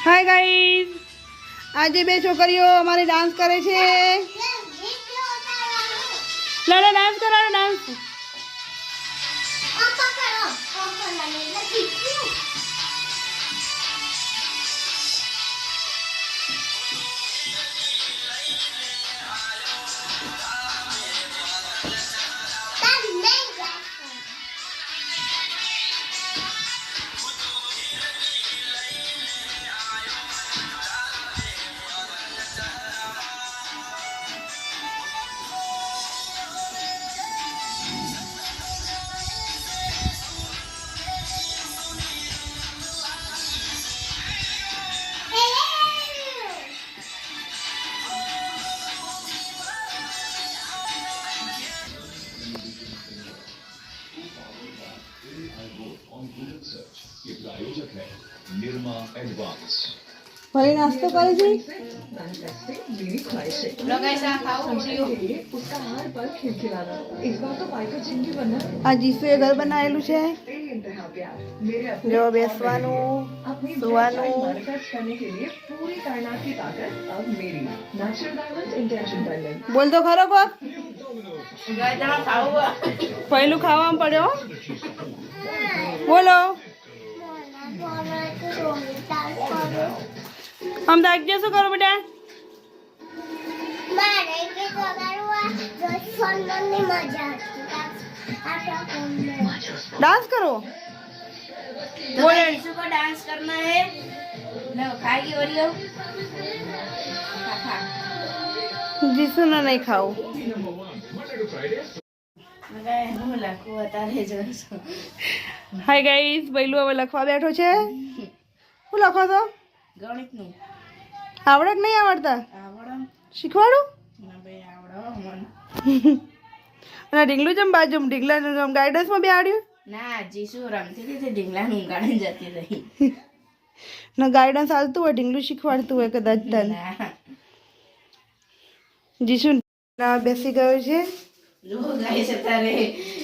Hi guys, आज बे छोकरीओ हमारे dance करे छे। लाला डांस करा डांस। भले नाश्तो करे जी। आज ईसुए घर बनाएलू छे। जो बेसवानू सुवानू बोल दो खरो को पहलू खावा पड़ो। बोलो हम तो आगे शू करो बेटा। डांस करो। बोले यीशु को डांस करना है। लो खाएगी ओरियो। यीशु ने नहीं खाओ। हाय गाइस, बैलू હવે લખવા બેઠો છે। હું લખો છો? ગણિતનું આવડે કે નહીં આવડતા? આવડે। શીખવાડું? ના બે આવડે મને। અને ઢીંગલું જમ બાજુમાં ઢીંગલાનું જમ ગાઈડન્સમાં બેહાડ્યું? ના જીસુ રમતી હતી તે ઢીંગલાનું ઊંઘાડી જતી રહી। ના ગાઈડન્સ હાલતું હોય ઢીંગલું શીખવાડતું હોય કદાચ તને। જીસુ બેસી ગયો છે। જો ગાઈસ અત્યારે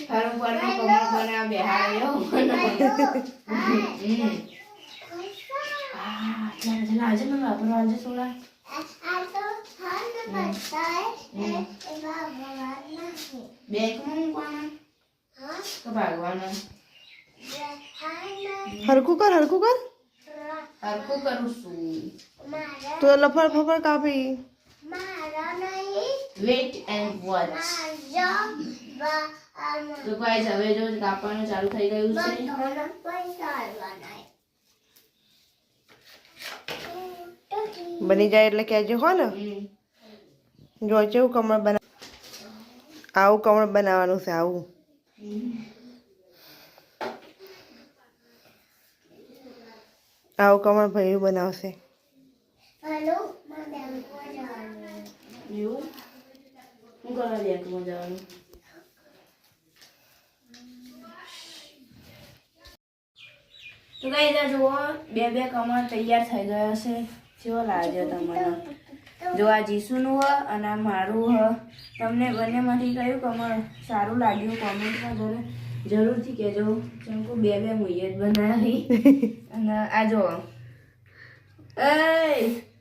હરમ પરનો કમર બના બેહાડ્યો। चला आज मैं वापस आज सोला बैग में कौन हां तो भगवान हरकू कर हरकू करू सु तो लफड़ फफड़ काफी मारा नहीं वेट एंड वॉच तो गाइस હવે જો કાપવાનું ચાલુ થઈ ગયું છે। बनी जाए એટલે કહેજો હો ને। જો કેવું કમળ બના આવું કમળ બનાવવાનું છે આવું। આવું કમળ ભર્યું બનાવશે। હેલો માં બેંકમાં જવાનું યુ હું કરવા બેંકમાં જવાનું। તો ગાઈસ આ જુઓ બે કમળ તૈયાર થઈ ગયા છે। કેવો લાગે તમને? જો આ જીસુનું હ અને આ મારું હ। તમને બંનેમાંથી કયું કમળ સારું લાગ્યું કોમેન્ટમાં જરૂરથી કહેજો। ચંકુ બે મુયત બનાવી અને આ જો એ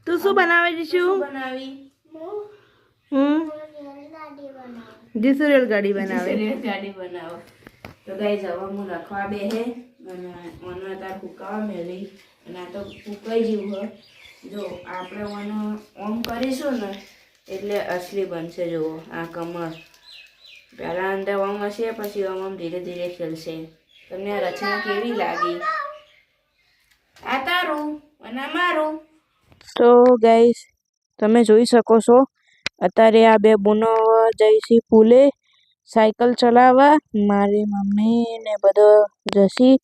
તું શું બનાવે જીસુ? બનાવી જીસુ રેલગાડી બનાવે। રેલગાડી બનાવો। તો ગાઈસ હવે હું લખવા બેહે અને મને તાર ફૂકાવા મેલી અને આ તો ફૂકાઈ જેવું હ। જો આપણે ઓનો ઓમ કરીશું ને એટલે અસલી બનશે। જુઓ આ કમળ પહેલાં અંદર ઓમ હશે પછી ઓમ ધીરે ધીરે ખેલશે। તમને આ રચના કેવી લાગી? આ તારું અને મારું। તો ગાઈસ તમે જોઈ શકો છો અત્યારે આ બે બુનો જઈશી પુલે સાયકલ ચલાવવા। મારી મમ્મી ને બધા જશી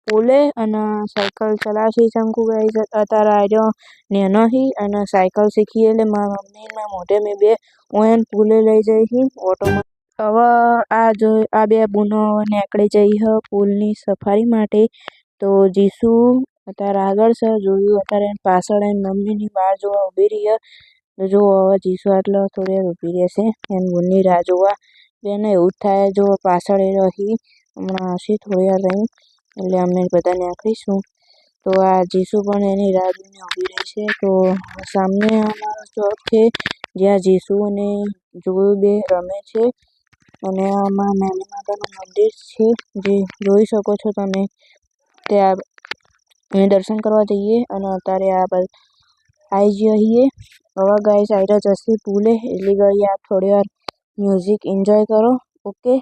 પુલે અને સાયકલ ચલાવશી। ચંકુ ગાઈસ અત્યારે આજો નેનો હી અને સાયકલ શીખી એટલે મારા મમ્મી ના મોઢે મેં બે ઓન પુલે લઈ જઈ ઓટોમાં। હવે આ જો આ બે બુનો નીકળી જઈ હ પુલની સફારી માટે। તો જીસુ અત્યારે આગળ છે જોયું અત્યારે પાછળ મમ્મીની બહાર જોવા ઊભી રહી હ। જો હવે જીસુ આટલો થોડી ઊભી રહેશે એની બુનની રાહ જોવા। બેને એવું જ થાય જો પાછળ રહી હમણાં હશે થોડી વાર રહી એટલે અમે બધા નીકળીશું। તો તો આ જીસુ પણ એની રાહ જોઈને ઊભી રહી છે. તો સામને અમારો ચોક છે જ્યાં જીસુ અને જોયું બે રમે છે અને આમાં નાની માતાનું મંદિર છે જે જોઈ શકો છો તમે. ત્યાં અહીં દર્શન કરવા જઈએ અને અત્યારે આવી જઈએ. હવે ગાઈસ આઈરા જશે પુલે એટલે ગઈ આપ થોડી વાર મ્યુઝિક એન્જોય કરો. ઓકે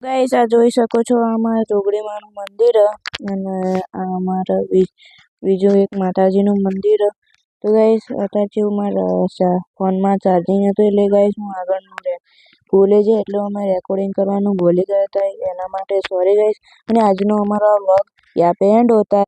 ગાઈસ આ જોઈ શકો છો આમાં જોગડીમાનું મંદિર અને આ અમારા બીજું એક માતાજીનું મંદિર. તો ગાઈસ અત્યારે જેવું મારા ફોનમાં ચાર્જિંગ હતું એટલે ગાઈસ હું આગળનું ભૂલી જાય એટલે અમે રેકોર્ડિંગ કરવાનું ભૂલી ગયા હતા એના માટે સોરી ગાઈસ. અને આજનો અમારો વ્લોગ યહાં पे एंड होता है।